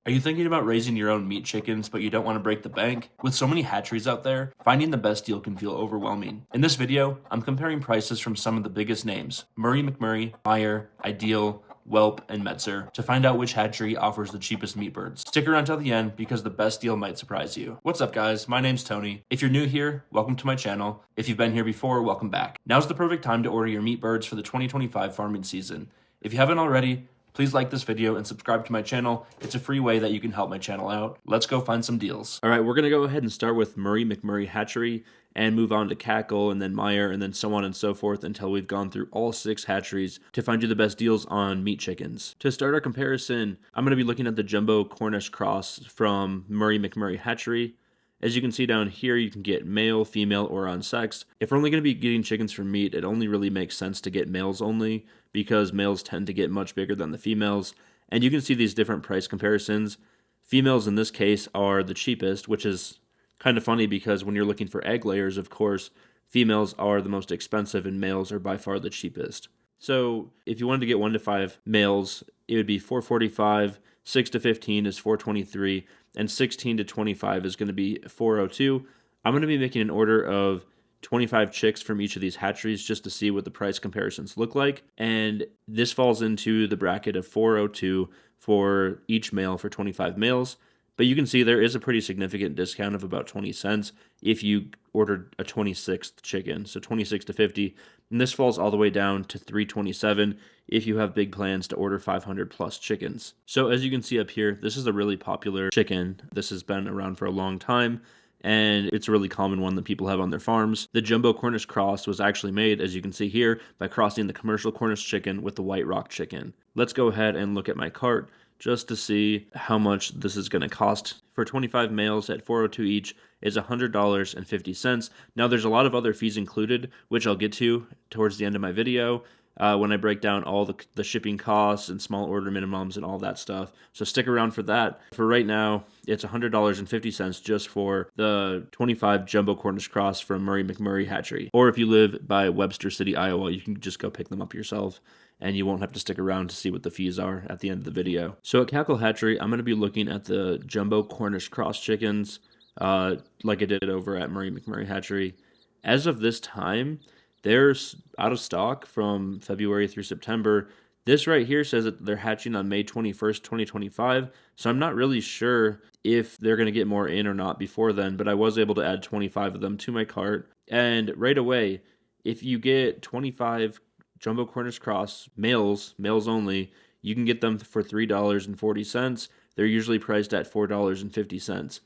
Are you thinking about raising your own meat chickens, but you don't want to break the bank? With so many hatcheries out there, finding the best deal can feel overwhelming. In this video, I'm comparing prices from some of the biggest names, McMurray, Meyer, Ideal, Welp, and Metzer, to find out which hatchery offers the cheapest meat birds. Stick around till the end because the best deal might surprise you. What's up guys, my name's Tony. If you're new here, welcome to my channel. If you've been here before, welcome back. Now's the perfect time to order your meat birds for the 2025 farming season. If you haven't already, please like this video and subscribe to my channel. It's a free way that you can help my channel out. Let's go find some deals. All right, we're gonna go ahead and start with McMurray Hatchery and move on to Cackle and then Meyer and then so on and so forth until we've gone through all 6 hatcheries to find you the best deals on meat chickens. To start our comparison, I'm gonna be looking at the Jumbo Cornish Cross from McMurray Hatchery. As you can see down here, you can get male, female, or unsexed. If we're only going to be getting chickens for meat, it only really makes sense to get males only because males tend to get much bigger than the females. And you can see these different price comparisons. Females in this case are the cheapest, which is kind of funny because when you're looking for egg layers, of course, females are the most expensive and males are by far the cheapest. So if you wanted to get 1 to 5 males, it would be $445, 6 to 15 is $423, and 16 to 25 is going to be $402. I'm going to be making an order of 25 chicks from each of these hatcheries just to see what the price comparisons look like. And this falls into the bracket of $402 for each male for 25 males. But you can see there is a pretty significant discount of about 20 cents if you ordered a 26th chicken, so 26 to 50. And this falls all the way down to $327 if you have big plans to order 500 plus chickens. So as you can see up here, this is a really popular chicken. This has been around for a long time, and it's a really common one that people have on their farms. The Jumbo Cornish Cross was actually made, as you can see here, by crossing the commercial Cornish chicken with the White Rock chicken. Let's go ahead and look at my cart just to see how much this is going to cost. For 25 males at $402 each is $100.50. Now there's a lot of other fees included, which I'll get to towards the end of my video when I break down all the shipping costs and small order minimums and all that stuff. So stick around for that. For right now, it's $100.50 just for the 25 Jumbo Cornish Cross from McMurray Hatchery. Or if you live by Webster City, Iowa, you can just go pick them up yourself, and you won't have to stick around to see what the fees are at the end of the video. So at Cackle Hatchery, I'm going to be looking at the Jumbo Cornish Cross chickens like I did over at McMurray Hatchery. As of this time, they're out of stock from February through September. This right here says that they're hatching on May 21st, 2025, so I'm not really sure if they're going to get more in or not before then, but I was able to add 25 of them to my cart. And right away, if you get 25 Jumbo Cornish Cross males only, you can get them for $3.40. They're usually priced at $4.50.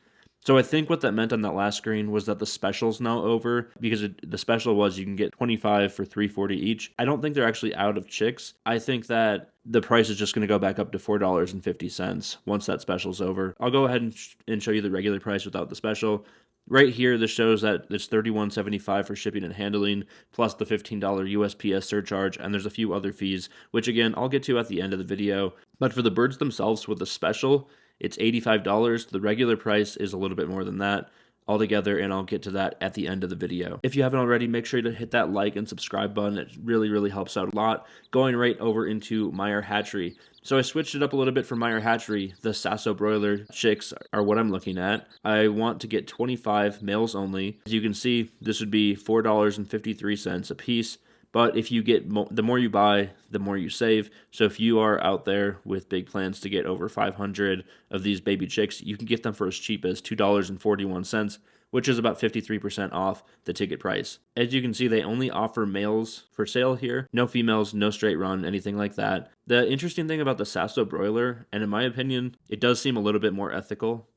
So I think what that meant on that last screen was that the special's now over, because the special was you can get 25 for $3.40 each. I don't think they're actually out of chicks. I think that the price is just going to go back up to $4.50 once that special's over. I'll go ahead and show you the regular price without the special. Right here, this shows that it's $31.75 for shipping and handling, plus the $15 USPS surcharge, and there's a few other fees, which again, I'll get to at the end of the video. But for the birds themselves with the special, it's $85. The regular price is a little bit more than that altogether, and I'll get to that at the end of the video. If you haven't already, make sure to hit that like and subscribe button. It really helps out a lot. Going right over into Meyer Hatchery. So I switched it up a little bit for Meyer Hatchery. The Sasso broiler chicks are what I'm looking at. I want to get 25 males only. As you can see, this would be $4.53 a piece. But if you get the more you buy, the more you save. So if you are out there with big plans to get over 500 of these baby chicks, you can get them for as cheap as $2.41, which is about 53% off the ticket price. As you can see, they only offer males for sale here. No females, no straight run, anything like that. The interesting thing about the Sasso broiler, and in my opinion, it does seem a little bit more ethical,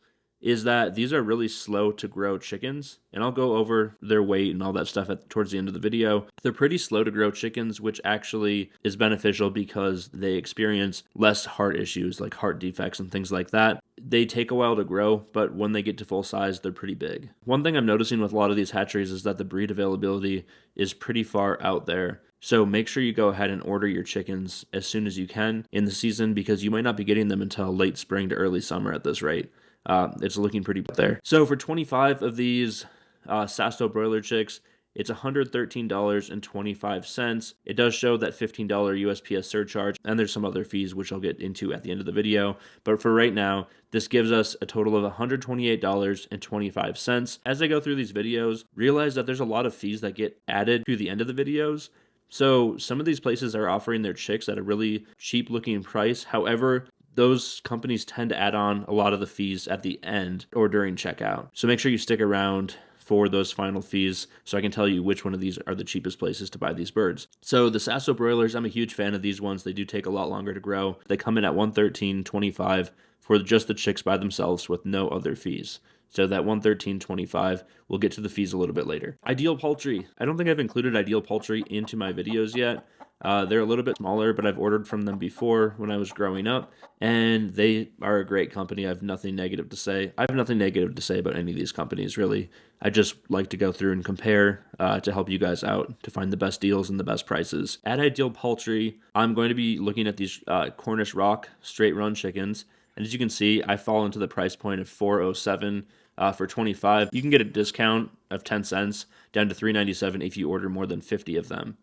is that these are really slow to grow chickens, and I'll go over their weight and all that stuff towards the end of the video. They're pretty slow to grow chickens, which actually is beneficial because they experience less heart issues like heart defects and things like that. They take a while to grow, but when they get to full size, they're pretty big. One thing I'm noticing with a lot of these hatcheries is that the breed availability is pretty far out there. So make sure you go ahead and order your chickens as soon as you can in the season, because you might not be getting them until late spring to early summer at this rate. It's looking pretty there. So for 25 of these Sasso broiler chicks, it's $113.25. It does show that $15 USPS surcharge, and there's some other fees which I'll get into at the end of the video. But for right now, this gives us a total of $128.25. As I go through these videos, realize that there's a lot of fees that get added to the end of the videos. So some of these places are offering their chicks at a really cheap looking price. However, those companies tend to add on a lot of the fees at the end or during checkout. So make sure you stick around for those final fees so I can tell you which one of these are the cheapest places to buy these birds. So the Sasso broilers, I'm a huge fan of these ones. They do take a lot longer to grow. They come in at $113.25 for just the chicks by themselves with no other fees. So that $113.25, we'll get to the fees a little bit later. Ideal Poultry. I don't think I've included Ideal Poultry into my videos yet. They're a little bit smaller, but I've ordered from them before when I was growing up, and they are a great company. I have nothing negative to say. I have nothing negative to say about any of these companies, really. I just like to go through and compare to help you guys out to find the best deals and the best prices. At Ideal Poultry, I'm going to be looking at these Cornish Rock straight run chickens, and as you can see, I fall into the price point of $407 for 25. You can get a discount of 10 cents down to $3.97 if you order more than 50 of them.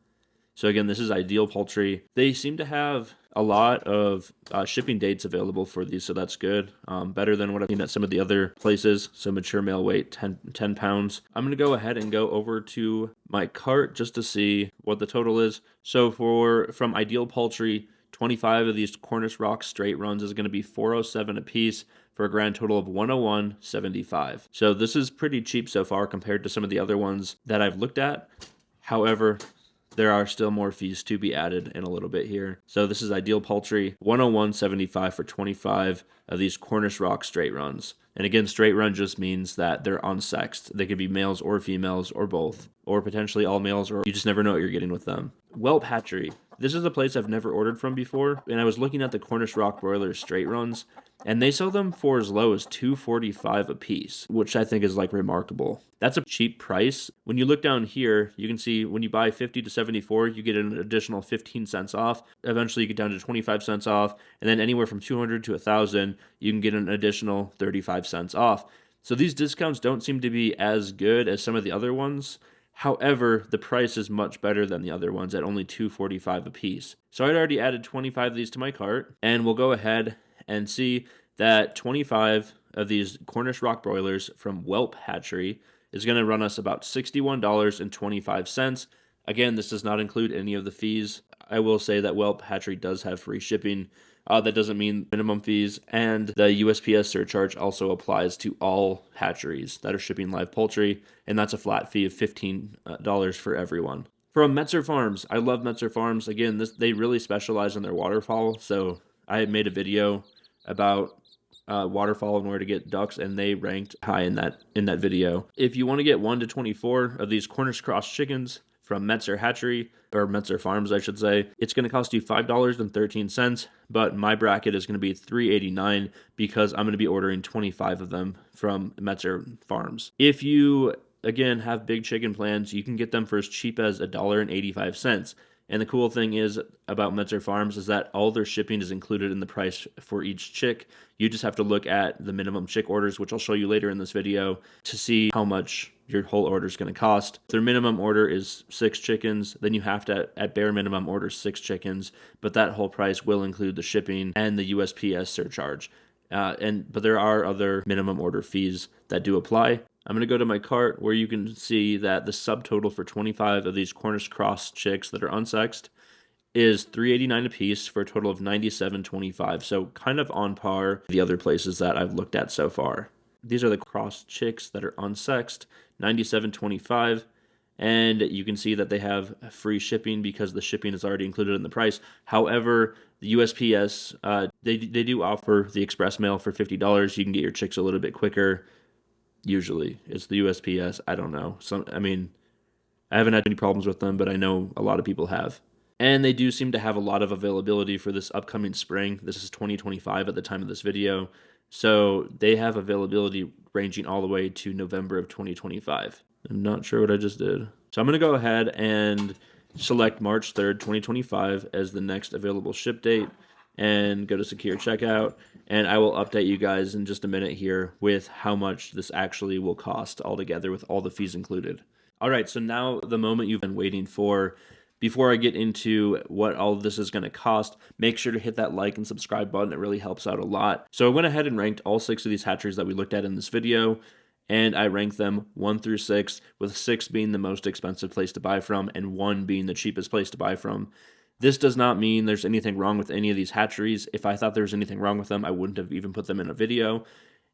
So again, this is Ideal Poultry. They seem to have a lot of shipping dates available for these, so that's good. Better than what I've seen at some of the other places. So mature male weight, 10 pounds. I'm going to go ahead and go over to my cart just to see what the total is. So from Ideal Poultry, 25 of these Cornish Rock straight runs is going to be $407 a piece for a grand total of $101.75. So this is pretty cheap so far compared to some of the other ones that I've looked at. However, there are still more fees to be added in a little bit here. So this is Ideal Poultry, $101.75 for 25 of these Cornish Rock straight runs. And again, straight run just means that they're unsexed. They could be males or females or both, or potentially all males, or you just never know what you're getting with them. Welp Hatchery. This is a place I've never ordered from before, and I was looking at the Cornish Rock broiler straight runs, and they sell them for as low as $2.45 a piece, which I think is like remarkable. That's a cheap price. When you look down here, you can see when you buy 50 to 74, you get an additional 15 cents off. Eventually you get down to 25 cents off, and then anywhere from 200 to 1,000, you can get an additional 35 cents off. So these discounts don't seem to be as good as some of the other ones. However, the price is much better than the other ones at only $2.45 a piece. So I'd already added 25 of these to my cart, and we'll go ahead and see that 25 of these Cornish Rock broilers from Welp Hatchery is going to run us about $61.25. Again, this does not include any of the fees. I will say that Welp Hatchery does have free shipping. That doesn't mean minimum fees, and the USPS surcharge also applies to all hatcheries that are shipping live poultry, and that's a flat fee of $15 for everyone. From Metzer Farms, I love Metzer Farms. Again, they really specialize in their waterfowl, so I made a video about waterfowl and where to get ducks, and they ranked high in that video. If you want to get 1 to 24 of these Cornish Cross chickens from Metzer Hatchery, or Metzer Farms, I should say, it's going to cost you $5.13, but my bracket is going to be $3.89 because I'm going to be ordering 25 of them from Metzer Farms. If you, again, have big chicken plans, you can get them for as cheap as $1.85. And the cool thing is about Metzer Farms is that all their shipping is included in the price for each chick. You just have to look at the minimum chick orders, which I'll show you later in this video, to see how much your whole order is going to cost. If their minimum order is 6 chickens, then you have to, at bare minimum, order 6 chickens, but that whole price will include the shipping and the USPS surcharge. But there are other minimum order fees that do apply. I'm going to go to my cart where you can see that the subtotal for 25 of these Cornish Cross chicks that are unsexed is $3.89 a piece for a total of $97.25. So kind of on par with the other places that I've looked at so far. These are the cross chicks that are unsexed, $97.25. And you can see that they have free shipping because the shipping is already included in the price. However, the USPS, they do offer the express mail for $50. You can get your chicks a little bit quicker. Usually it's the USPS. I don't know. I haven't had any problems with them, but I know a lot of people have. And they do seem to have a lot of availability for this upcoming spring. This is 2025 at the time of this video. So they have availability ranging all the way to November of 2025. I'm not sure what I just did. So I'm going to go ahead and select March 3rd, 2025 as the next available ship date and go to secure checkout. And I will update you guys in just a minute here with how much this actually will cost altogether with all the fees included. All right, so now the moment you've been waiting for. Before I get into what all of this is going to cost, make sure to hit that like and subscribe button. It really helps out a lot. So I went ahead and ranked all 6 of these hatcheries that we looked at in this video, and I ranked them 1 through 6, with 6 being the most expensive place to buy from and 1 being the cheapest place to buy from. This does not mean there's anything wrong with any of these hatcheries. If I thought there was anything wrong with them, I wouldn't have even put them in a video.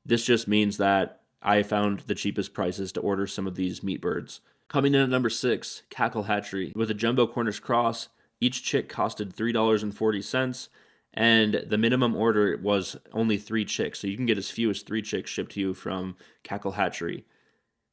This just means that I found the cheapest prices to order some of these meat birds. Coming in at number 6, Cackle Hatchery. With a jumbo Cornish Cross, each chick costed $3.40, and the minimum order was only 3 chicks, so you can get as few as 3 chicks shipped to you from Cackle Hatchery.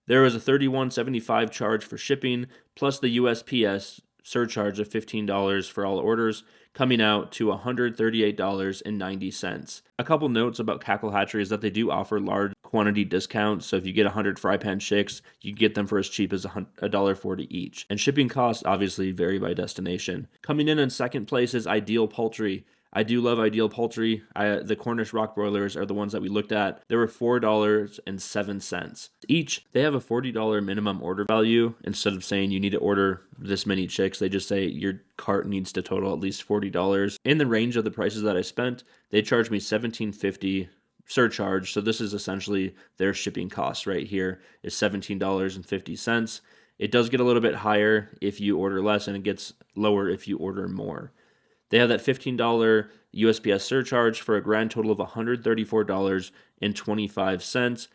There was a $31.75 charge for shipping, plus the USPS surcharge of $15 for all orders, coming out to $138.90. A couple notes about Cackle Hatchery is that they do offer large quantity discounts, so if you get 100 fry pan chicks, you can get them for as cheap as $1.40 each. And shipping costs obviously vary by destination. Coming in second place is Ideal Poultry. I do love Ideal Poultry. The Cornish rock broilers are the ones that we looked at. They were $4.07 each. They have a $40 minimum order value. Instead of saying you need to order this many chicks, they just say your cart needs to total at least $40. In the range of the prices that I spent, they charged me $17.50 surcharge. So this is essentially their shipping cost right here is $17.50. It does get a little bit higher if you order less, and it gets lower if you order more. They have that $15 USPS surcharge for a grand total of $134.25.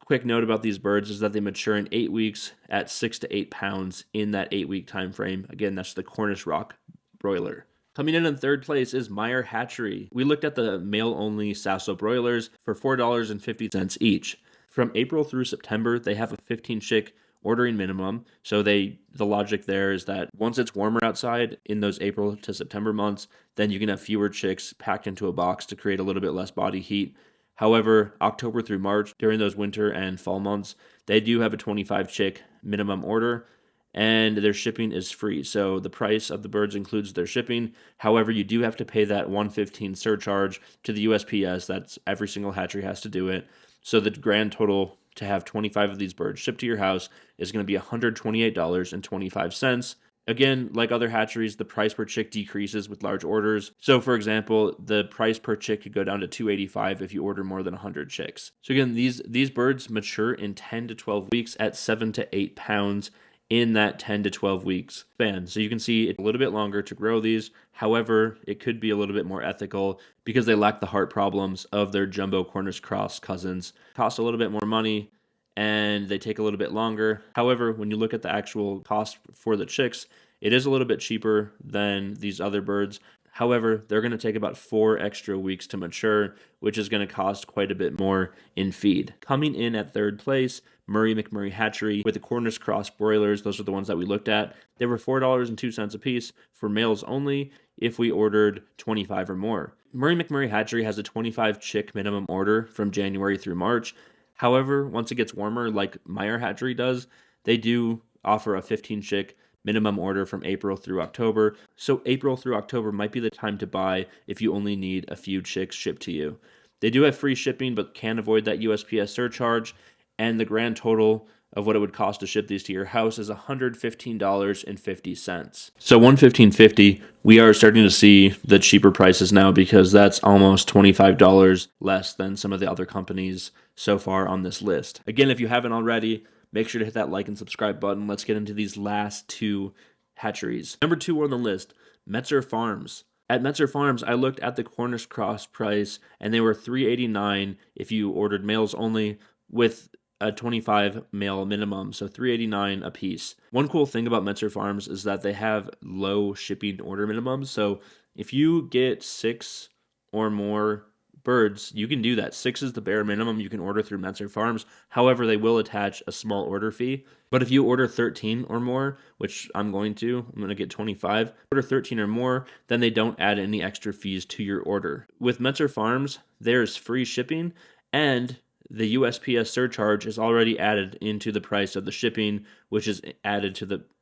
Quick note about these birds is that they mature in 8 weeks at 6 to 8 pounds in that 8-week time frame. Again, that's the Cornish rock broiler. Coming in third place is Meyer Hatchery. We looked at the male-only Sasso broilers for $4.50 each. From April through September, they have a 15-chick ordering minimum. So the logic there is that once it's warmer outside in those April to September months, then you can have fewer chicks packed into a box to create a little bit less body heat. However, October through March, during those winter and fall months, they do have a 25 chick minimum order, and their shipping is free. So the price of the birds includes their shipping. However, you do have to pay that $115 surcharge to the USPS. That's every single hatchery has to do it. So the grand total to have 25 of these birds shipped to your house is going to be $128.25. Again, like other hatcheries, the price per chick decreases with large orders. So for example, the price per chick could go down to $285 if you order more than 100 chicks. So again, these birds mature in 10 to 12 weeks at 7 to 8 pounds in that 10 to 12 weeks span. So you can see it's a little bit longer to grow these. However, it could be a little bit more ethical because they lack the heart problems of their jumbo Cornish Cross cousins. Cost a little bit more money and they take a little bit longer. However, when you look at the actual cost for the chicks, it is a little bit cheaper than these other birds. However, they're going to take about 4 extra weeks to mature, which is going to cost quite a bit more in feed. Coming in at third place, McMurray Hatchery with the Cornish Cross broilers. Those are the ones that we looked at. They were $4.02 a piece for males only if we ordered 25 or more. McMurray Hatchery has a 25 chick minimum order from January through March. However, once it gets warmer, like Meyer Hatchery does, they do offer a 15 chick minimum order from April through October. So April through October might be the time to buy if you only need a few chicks shipped to you. They do have free shipping, but can avoid that USPS surcharge. And the grand total of what it would cost to ship these to your house is $115.50. So $115.50, we are starting to see the cheaper prices now because that's almost $25 less than some of the other companies so far on this list. Again, if you haven't already, make sure to hit that like and subscribe button. Let's get into these last 2 hatcheries. Number 2 on the list, Metzer Farms. At Metzer Farms, I looked at the Cornish Cross price, and they were $389 if you ordered males only with a 25 male minimum, so $389 a piece. One cool thing about Metzer Farms is that they have low shipping order minimums. So if you get 6 or more birds, you can do that. 6 is the bare minimum you can order through Metzer Farms. However, they will attach a small order fee. But if you order 13 or more, which I'm going to get 25, order 13 or more, then they don't add any extra fees to your order. With Metzer Farms, there's free shipping, and the USPS surcharge is already added into the price of the shipping, which is added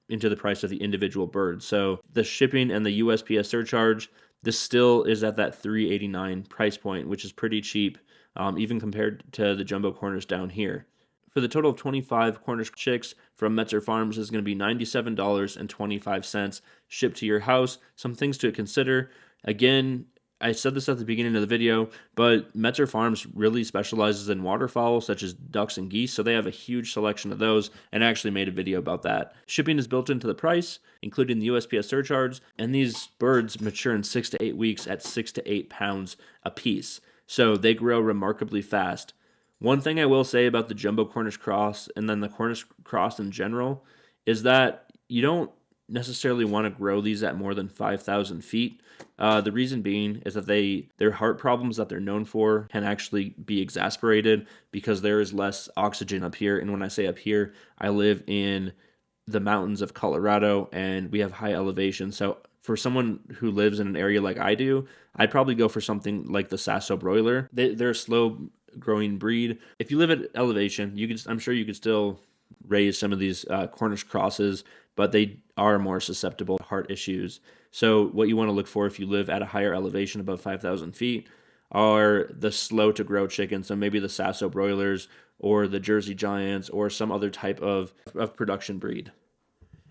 into the price of the individual bird. So the shipping and the USPS surcharge, this still is at that $389 price point, which is pretty cheap, even compared to the jumbo Cornish down here. for the total of 25 Cornish chicks from Metzer Farms is going to be $97.25 shipped to your house. Some things to consider. Again, I said this at the beginning of the video, but Metzer Farms really specializes in waterfowl such as ducks and geese, so they have a huge selection of those, and I actually made a video about that. Shipping is built into the price, including the USPS surcharge, and these birds mature in 6 to 8 weeks at 6 to 8 pounds a piece, so they grow remarkably fast. One thing I will say about the Jumbo Cornish Cross and then the Cornish Cross in general is that you don't necessarily want to grow these at more than 5,000 feet. The reason being is that their heart problems that they're known for can actually be exacerbated because there is less oxygen up here. And when I say up here, I live in the mountains of Colorado and we have high elevation. So for someone who lives in an area like I do, I'd probably go for something like the Sasso broiler. They're a slow growing breed. If you live at elevation, I'm sure you could still raise some of these Cornish crosses, but they are more susceptible to heart issues. So what you want to look for if you live at a higher elevation above 5,000 feet are the slow to grow chickens. So maybe the Sasso broilers or the Jersey Giants or some other type of production breed.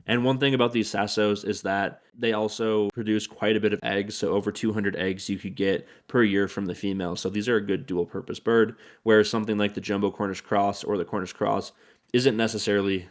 And one thing about these Sassos is that they also produce quite a bit of eggs, so over 200 eggs you could get per year from the female. So these are a good dual-purpose bird, whereas something like the Jumbo Cornish Cross or the Cornish Cross isn't necessarily,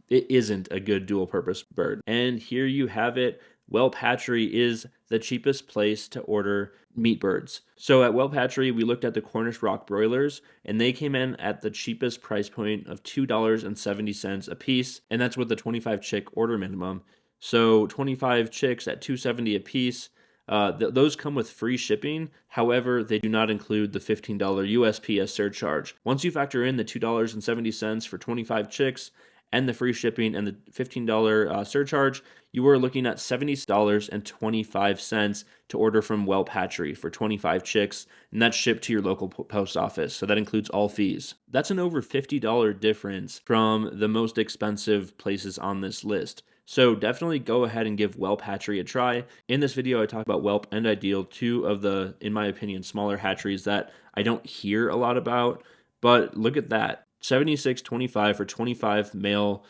it isn't a good dual-purpose bird. And here you have it. Welp Hatchery is the cheapest place to order meat birds. So at Welp Hatchery, we looked at the Cornish Rock broilers, and they came in at the cheapest price point of $2.70 a piece, and that's with the 25 chick order minimum. So 25 chicks at $2.70 a piece. Those come with free shipping. However, they do not include the $15 USPS surcharge. Once you factor in the $2.70 for 25 chicks and the free shipping and the $15 surcharge, you are looking at $70.25 to order from Welp Hatchery for 25 chicks, and that's shipped to your local post office. So that includes all fees. That's an over $50 difference from the most expensive places on this list. So definitely go ahead and give Welp Hatchery a try. In this video, I talk about Welp and Ideal, two of the, in my opinion, smaller hatcheries that I don't hear a lot about. But look at that, $76.25 for 25 male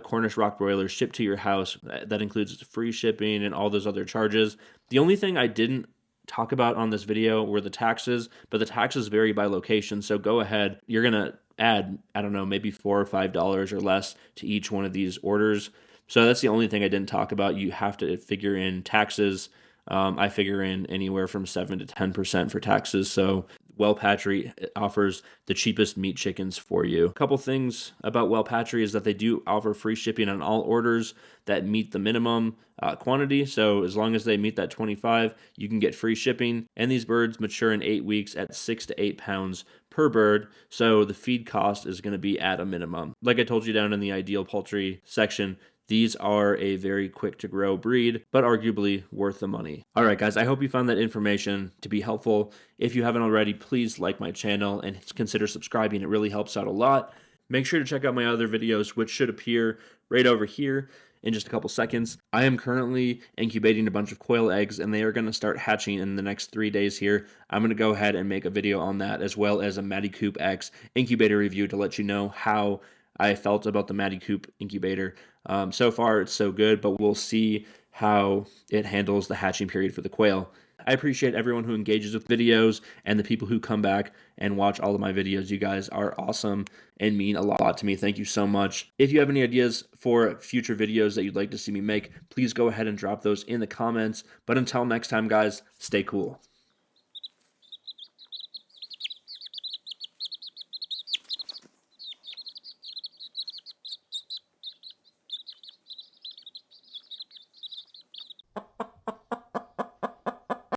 Cornish Rock broilers shipped to your house. That includes free shipping and all those other charges. The only thing I didn't talk about on this video were the taxes, but the taxes vary by location. So go ahead, you're gonna add, I don't know, maybe $4 or $5 or less to each one of these orders. So that's the only thing I didn't talk about. You have to figure in taxes. I figure in anywhere from 7 to 10% for taxes. So Welp Hatchery offers the cheapest meat chickens for you. A couple things about Welp Hatchery is that they do offer free shipping on all orders that meet the minimum quantity. So as long as they meet that 25, you can get free shipping. And these birds mature in 8 weeks at 6 to 8 pounds per bird. So the feed cost is going to be at a minimum. Like I told you down in the Ideal Poultry section, these are a very quick to grow breed, but arguably worth the money. All right, guys, I hope you found that information to be helpful. If you haven't already, please like my channel and consider subscribing. It really helps out a lot. Make sure to check out my other videos, which should appear right over here in just a couple seconds. I am currently incubating a bunch of quail eggs, and they are going to start hatching in the next 3 days here. I'm going to go ahead and make a video on that, as well as a Matty Coop X incubator review to let you know how I felt about the Matty Coop incubator. So far, it's so good, but we'll see how it handles the hatching period for the quail. I appreciate everyone who engages with videos and the people who come back and watch all of my videos. You guys are awesome and mean a lot to me. Thank you so much. If you have any ideas for future videos that you'd like to see me make, please go ahead and drop those in the comments. But until next time, guys, stay cool.